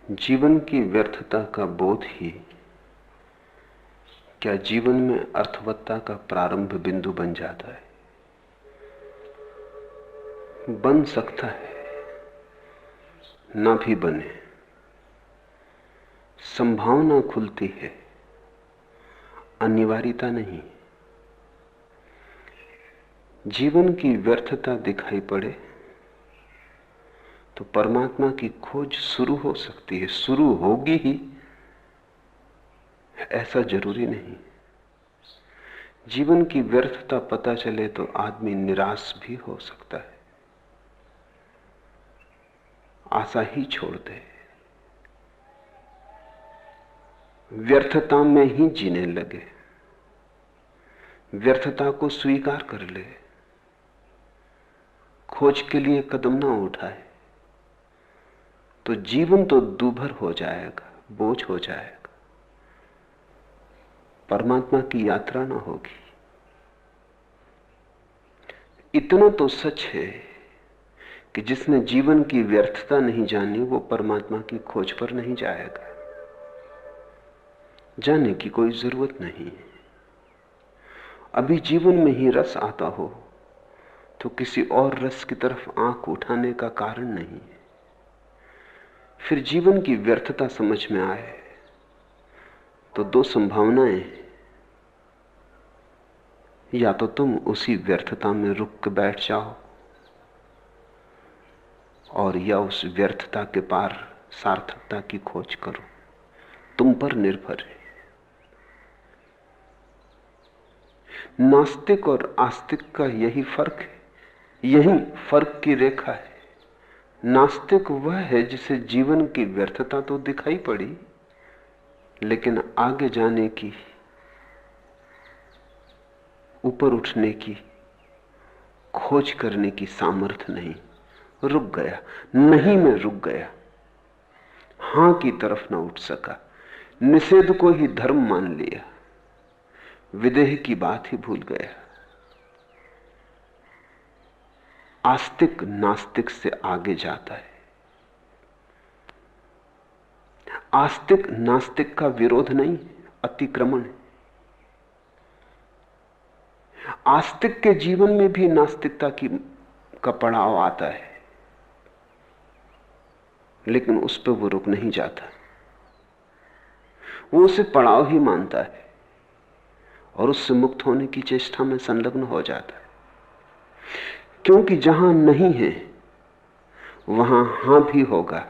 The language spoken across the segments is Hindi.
जीवन की व्यर्थता का बोध ही क्या जीवन में अर्थवत्ता का प्रारंभ बिंदु बन जाता है? बन सकता है, ना भी बने। संभावना खुलती है, अनिवार्यता नहीं। जीवन की व्यर्थता दिखाई पड़े तो परमात्मा की खोज शुरू हो सकती है, शुरू होगी ही, ऐसा जरूरी नहीं। जीवन की व्यर्थता पता चले तो आदमी निराश भी हो सकता है, आशा ही छोड़ दे, व्यर्थता में ही जीने लगे, व्यर्थता को स्वीकार कर ले, खोज के लिए कदम ना उठाए तो जीवन तो दूभर हो जाएगा, बोझ हो जाएगा, परमात्मा की यात्रा ना होगी। इतना तो सच है कि जिसने जीवन की व्यर्थता नहीं जानी वो परमात्मा की खोज पर नहीं जाएगा। जाने की कोई जरूरत नहीं है। अभी जीवन में ही रस आता हो तो किसी और रस की तरफ आंख उठाने का कारण नहीं है। फिर जीवन की व्यर्थता समझ में आए तो दो संभावनाएं हैं। या तो तुम उसी व्यर्थता में रुक के बैठ जाओ और या उस व्यर्थता के पार सार्थकता की खोज करो। तुम पर निर्भर है। नास्तिक और आस्तिक का यही फर्क है, यही फर्क की रेखा है। नास्तिक वह है जिसे जीवन की व्यर्थता तो दिखाई पड़ी लेकिन आगे जाने की, ऊपर उठने की, खोज करने की सामर्थ्य नहीं, रुक गया, नहीं में रुक गया, हां की तरफ ना उठ सका, निषेध को ही धर्म मान लिया, विदेह की बात ही भूल गया। आस्तिक नास्तिक से आगे जाता है। आस्तिक नास्तिक का विरोध नहीं, अतिक्रमण है। आस्तिक के जीवन में भी नास्तिकता का पड़ाव आता है लेकिन उस पर वो रुक नहीं जाता। वो उसे पड़ाव ही मानता है और उससे मुक्त होने की चेष्टा में संलग्न हो जाता है। क्योंकि जहां नहीं है वहां हां भी होगा।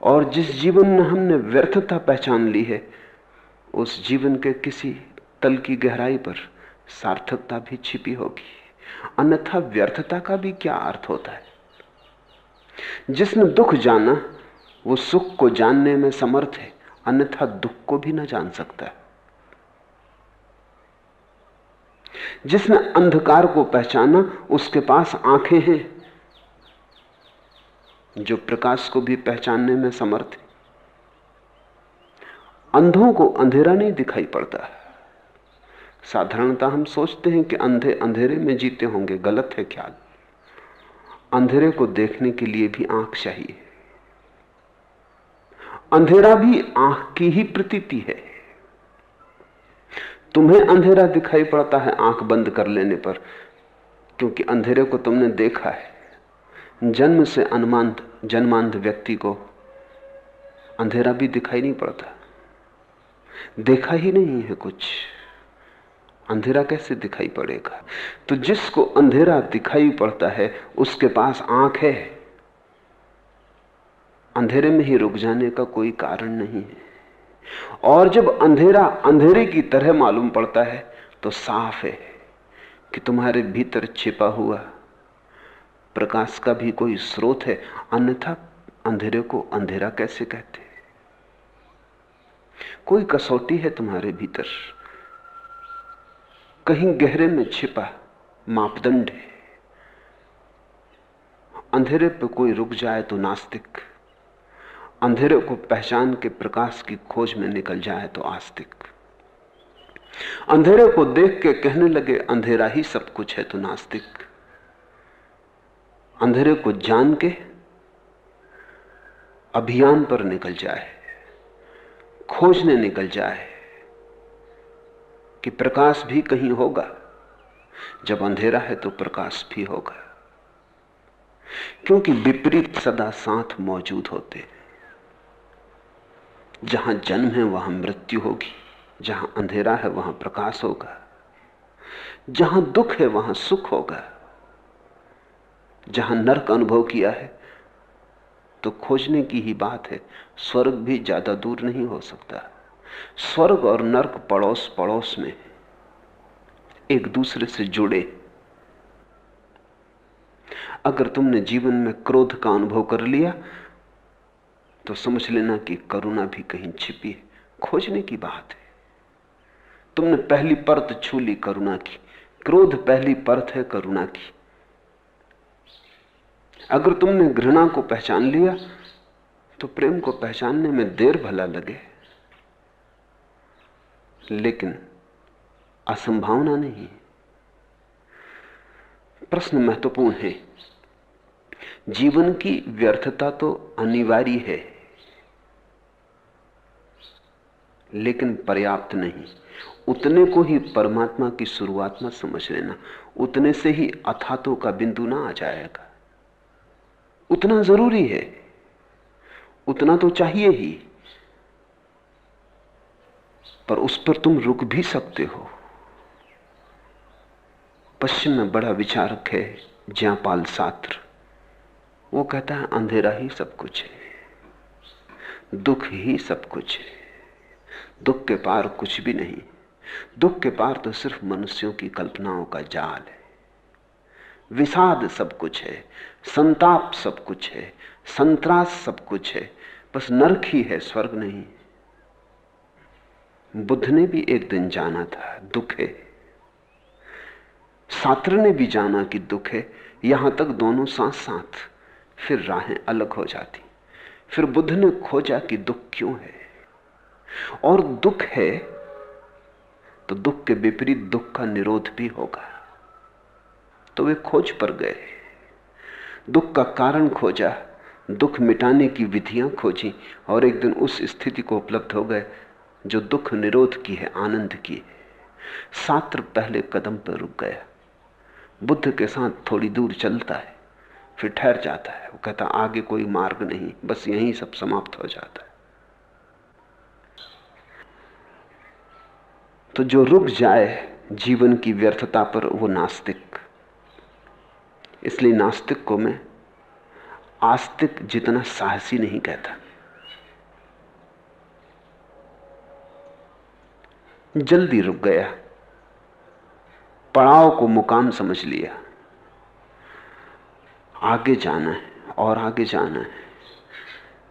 और जिस जीवन में हमने व्यर्थता पहचान ली है उस जीवन के किसी तल की गहराई पर सार्थकता भी छिपी होगी। अन्यथा व्यर्थता का भी क्या अर्थ होता है? जिसने दुख जाना वो सुख को जानने में समर्थ है, अन्यथा दुख को भी ना जान सकता। जिसने अंधकार को पहचाना उसके पास आंखें हैं जो प्रकाश को भी पहचानने में समर्थ है। अंधों को अंधेरा नहीं दिखाई पड़ता। साधारणतः हम सोचते हैं कि अंधे अंधेरे में जीते होंगे, गलत है ख्याल। अंधेरे को देखने के लिए भी आंख चाहिए। अंधेरा भी आंख की ही प्रतीति है। तुम्हें अंधेरा दिखाई पड़ता है आंख बंद कर लेने पर, क्योंकि अंधेरे को तुमने देखा है। जन्म से जन्मांध व्यक्ति को अंधेरा भी दिखाई नहीं पड़ता, देखा ही नहीं है कुछ, अंधेरा कैसे दिखाई पड़ेगा? तो जिसको अंधेरा दिखाई पड़ता है उसके पास आंख है। अंधेरे में ही रुक जाने का कोई कारण नहीं है। और जब अंधेरा अंधेरे की तरह मालूम पड़ता है तो साफ है कि तुम्हारे भीतर छिपा हुआ प्रकाश का भी कोई स्रोत है। अन्यथा अंधेरे को अंधेरा कैसे कहते? कोई कसौटी है तुम्हारे भीतर, कहीं गहरे में छिपा मापदंड है। अंधेरे पे कोई रुक जाए तो नास्तिक, अंधेरे को पहचान के प्रकाश की खोज में निकल जाए तो आस्तिक, अंधेरे को देख के कहने लगे अंधेरा ही सब कुछ है तो नास्तिक, अंधेरे को जान के अभियान पर निकल जाए, खोजने निकल जाए कि प्रकाश भी कहीं होगा। जब अंधेरा है तो प्रकाश भी होगा, क्योंकि विपरीत सदा साथ मौजूद होते। जहां जन्म है वहां मृत्यु होगी, जहां अंधेरा है वहां प्रकाश होगा, जहां दुख है वहां सुख होगा। जहां नरक अनुभव किया है तो खोजने की ही बात है, स्वर्ग भी ज्यादा दूर नहीं हो सकता। स्वर्ग और नरक पड़ोस पड़ोस में, एक दूसरे से जुड़े। अगर तुमने जीवन में क्रोध का अनुभव कर लिया तो समझ लेना कि करुणा भी कहीं छिपी है। खोजने की बात है। तुमने पहली परत छू ली करुणा की, क्रोध पहली परत है करुणा की। अगर तुमने घृणा को पहचान लिया तो प्रेम को पहचानने में देर भला लगे, लेकिन असंभावना नहीं। प्रश्न महत्वपूर्ण है। जीवन की व्यर्थता तो अनिवार्य है, लेकिन पर्याप्त नहीं। उतने को ही परमात्मा की शुरुआत में समझ लेना, उतने से ही अथातों का बिंदु ना आ जाएगा। उतना जरूरी है, उतना तो चाहिए ही, पर उस पर तुम रुक भी सकते हो। पश्चिम में बड़ा विचारक है ज्ञापाल सात्र, वो कहता है अंधेरा ही सब कुछ है, दुख ही सब कुछ है, दुख के पार कुछ भी नहीं। दुख के पार तो सिर्फ मनुष्यों की कल्पनाओं का जाल है। विषाद सब कुछ है, संताप सब कुछ है, संत्रास सब कुछ है, बस नरक ही है, स्वर्ग नहीं। बुद्ध ने भी एक दिन जाना था दुख है, सात्र ने भी जाना कि दुख है। यहां तक दोनों साथ साथ, फिर राहें अलग हो जाती। फिर बुद्ध ने खोजा कि दुख क्यों है, और दुख है तो दुख के विपरीत दुख का निरोध भी होगा। तो वे खोज पर गए, दुख का कारण खोजा, दुख मिटाने की विधियां खोजी, और एक दिन उस स्थिति को उपलब्ध हो गए जो दुख निरोध की है, आनंद की है। सात्र पहले कदम पर रुक गया, बुद्ध के साथ थोड़ी दूर चलता है, फिर ठहर जाता है। वो कहता आगे कोई मार्ग नहीं, बस यहीं सब समाप्त हो जाता है। तो जो रुक जाए जीवन की व्यर्थता पर वो नास्तिक। इसलिए नास्तिक को मैं आस्तिक जितना साहसी नहीं कहता। जल्दी रुक गया, पड़ाव को मुकाम समझ लिया, आगे जाना है और आगे जाना है।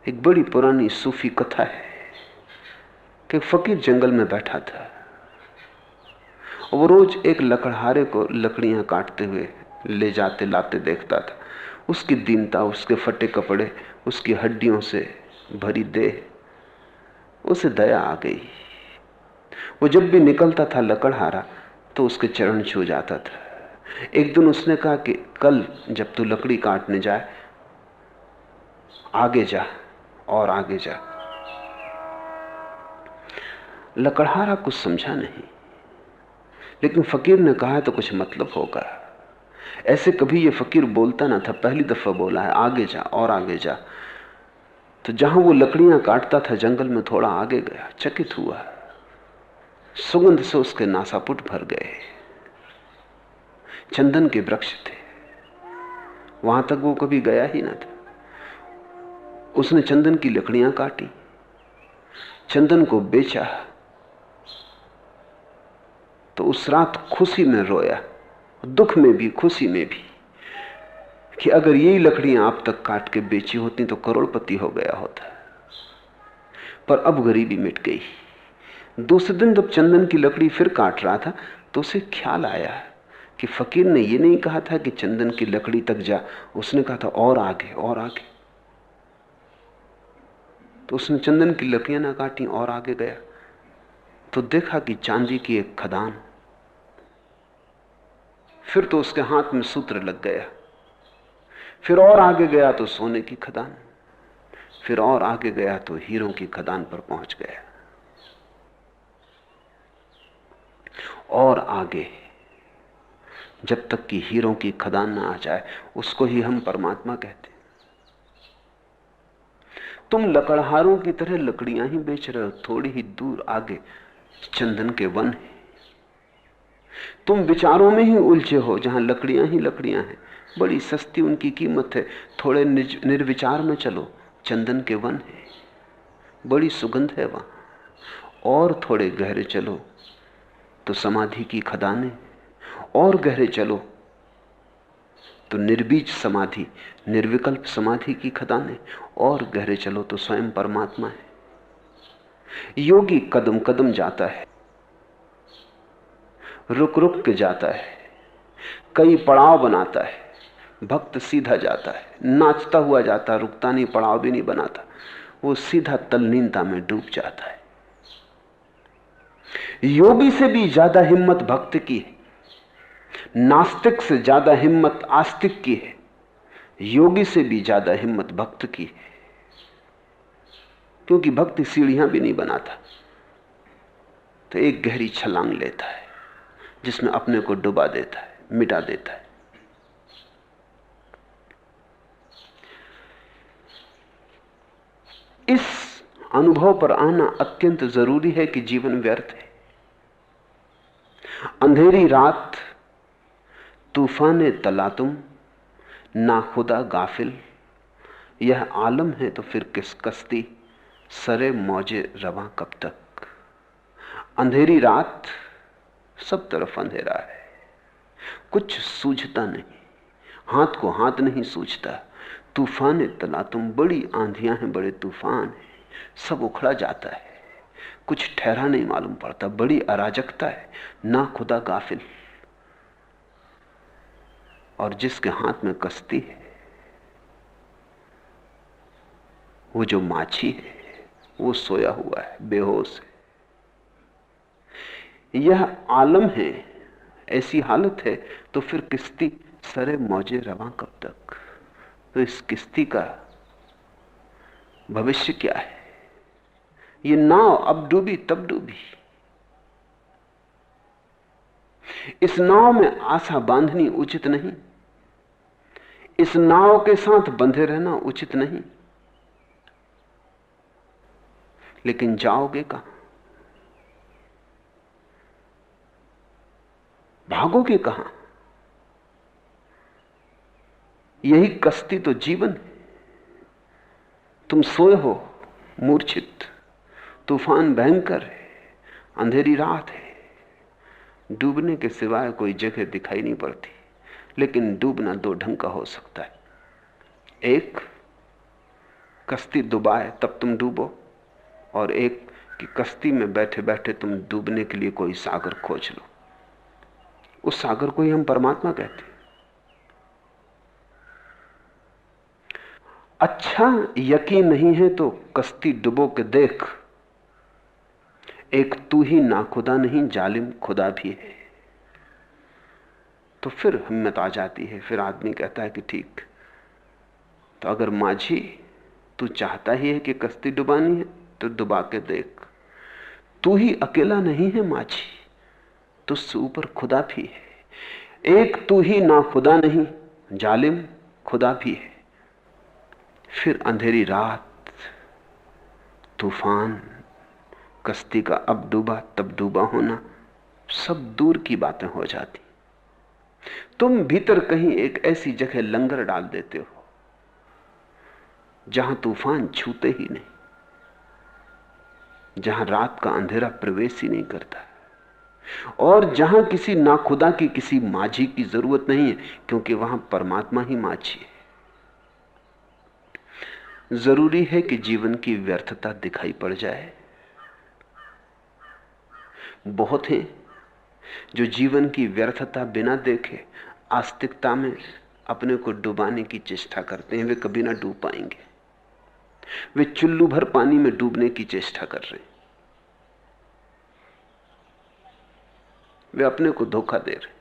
एक बड़ी पुरानी सूफी कथा है कि फकीर जंगल में बैठा था, वो रोज एक लकड़हारे को लकड़ियां काटते हुए ले जाते लाते देखता था। उसकी दीनता, उसके फटे कपड़े, उसकी हड्डियों से भरी देह, उसे दया आ गई। वो जब भी निकलता था लकड़हारा तो उसके चरण छू जाता था। एक दिन उसने कहा कि कल जब तू लकड़ी काटने जाए, आगे जा और आगे जा। लकड़हारा कुछ समझा नहीं, लेकिन फकीर ने कहा है तो कुछ मतलब होगा। ऐसे कभी ये फकीर बोलता ना था, पहली दफा बोला है आगे जा और आगे जा। तो जहां वो लकड़ियां काटता था जंगल में थोड़ा आगे गया, चकित हुआ, सुगंध से उसके नासापुट भर गए। चंदन के वृक्ष थे, वहां तक वो कभी गया ही ना था। उसने चंदन की लकड़ियां काटी, चंदन को बेचा, तो उस रात खुशी में रोया, दुख में भी खुशी में भी, कि अगर यही लकड़ियां आप तक काट के बेची होती तो करोड़पति हो गया होता। पर अब गरीबी मिट गई। दूसरे दिन जब चंदन की लकड़ी फिर काट रहा था तो उसे ख्याल आया कि फकीर ने यह नहीं कहा था कि चंदन की लकड़ी तक जा, उसने कहा था और आगे और आगे। तो उसने चंदन की लकड़ियां ना काटी और आगे गया तो देखा कि चांदी की एक खदान। फिर तो उसके हाथ में सूत्र लग गया। फिर और आगे गया तो सोने की खदान। फिर और आगे गया तो हीरों की खदान पर पहुंच गया, और आगे, जब तक कि हीरों की खदान ना आ जाए, उसको ही हम परमात्मा कहते हैं। तुम लकड़हारों की तरह लकड़ियां ही बेच रहे हो, थोड़ी ही दूर आगे चंदन के वन है। तुम विचारों में ही उलझे हो, जहां लकड़ियां ही लकड़ियां हैं, बड़ी सस्ती उनकी कीमत है। थोड़े निर्विचार में चलो, चंदन के वन है, बड़ी सुगंध है वहां। और थोड़े गहरे चलो तो समाधि की खदानें, और गहरे चलो तो निर्बीज समाधि, निर्विकल्प समाधि की खदानें, और गहरे चलो तो स्वयं परमात्मा है। योगी कदम कदम जाता है, रुक रुक के जाता है, कई पड़ाव बनाता है। भक्त सीधा जाता है, नाचता हुआ जाता है, रुकता नहीं, पड़ाव भी नहीं बनाता, वो सीधा तल्लीनता में डूब जाता है। योगी से भी ज्यादा हिम्मत भक्त की है, नास्तिक से ज्यादा हिम्मत आस्तिक की है, योगी से भी ज्यादा हिम्मत भक्त की है। क्योंकि भक्ति सीढ़ियां भी नहीं बनाता, तो एक गहरी छलांग लेता है जिसमें अपने को डुबा देता है, मिटा देता है। इस अनुभव पर आना अत्यंत जरूरी है कि जीवन व्यर्थ है। अंधेरी रात, तूफाने तलातुम, ना खुदा गाफिल, यह आलम है तो फिर किस कश्ती, सरे मौजे रवां कब तक। अंधेरी रात, सब तरफ अंधेरा है, कुछ सूझता नहीं, हाथ को हाथ नहीं सूझता। तूफाने तलातुम, बड़ी आंधियां हैं, बड़े तूफान हैं, सब उखड़ा जाता है, कुछ ठहरा नहीं मालूम पड़ता, बड़ी अराजकता है। ना खुदा गाफिल, और जिसके हाथ में कश्ती है, वो जो माछी है, वो सोया हुआ है, बेहोश है। यह आलम है, ऐसी हालत है, तो फिर किश्ती सरे मौजे रवां कब तक। तो इस किश्ती का भविष्य क्या है? ये नाव अब डूबी तब डूबी। इस नाव में आशा बांधनी उचित नहीं, इस नाव के साथ बंधे रहना उचित नहीं। लेकिन जाओगे कहां? भागोगे कहां? यही कश्ती तो जीवन है। तुम सोए हो मूर्छित, तूफान भयंकर है, अंधेरी रात है, डूबने के सिवाय कोई जगह दिखाई नहीं पड़ती। लेकिन डूबना दो ढंग का हो सकता है, एक कश्ती डुबाए तब तुम डूबो, और एक कि कश्ती में बैठे बैठे तुम डूबने के लिए कोई सागर खोज लो। उस सागर को ही हम परमात्मा कहते हैं। अच्छा यकीन नहीं है तो कश्ती डुबो के देख, एक तू ही ना खुदा नहीं, जालिम खुदा भी है। तो फिर हिम्मत आ जाती है, फिर आदमी कहता है कि ठीक, तो अगर माझी तू चाहता ही है कि कश्ती डुबानी है तो डुबा के देख। तू ही अकेला नहीं है माझी, तुझसे ऊपर खुदा भी है। एक तू ही ना खुदा नहीं, जालिम खुदा भी है। फिर अंधेरी रात, तूफान, कश्ती का अब डूबा तब डूबा होना, सब दूर की बातें हो जाती। तुम भीतर कहीं एक ऐसी जगह लंगर डाल देते हो जहां तूफान छूते ही नहीं, जहां रात का अंधेरा प्रवेश ही नहीं करता, और जहां किसी नाखुदा की, किसी माझी की जरूरत नहीं है, क्योंकि वहां परमात्मा ही माझी है। जरूरी है कि जीवन की व्यर्थता दिखाई पड़ जाए। बहुत हैं जो जीवन की व्यर्थता बिना देखे आस्तिकता में अपने को डुबाने की चेष्टा करते हैं। वे कभी ना डूब पाएंगे, वे चुल्लू भर पानी में डूबने की चेष्टा कर रहे हैं, वे अपने को धोखा दे रहे हैं।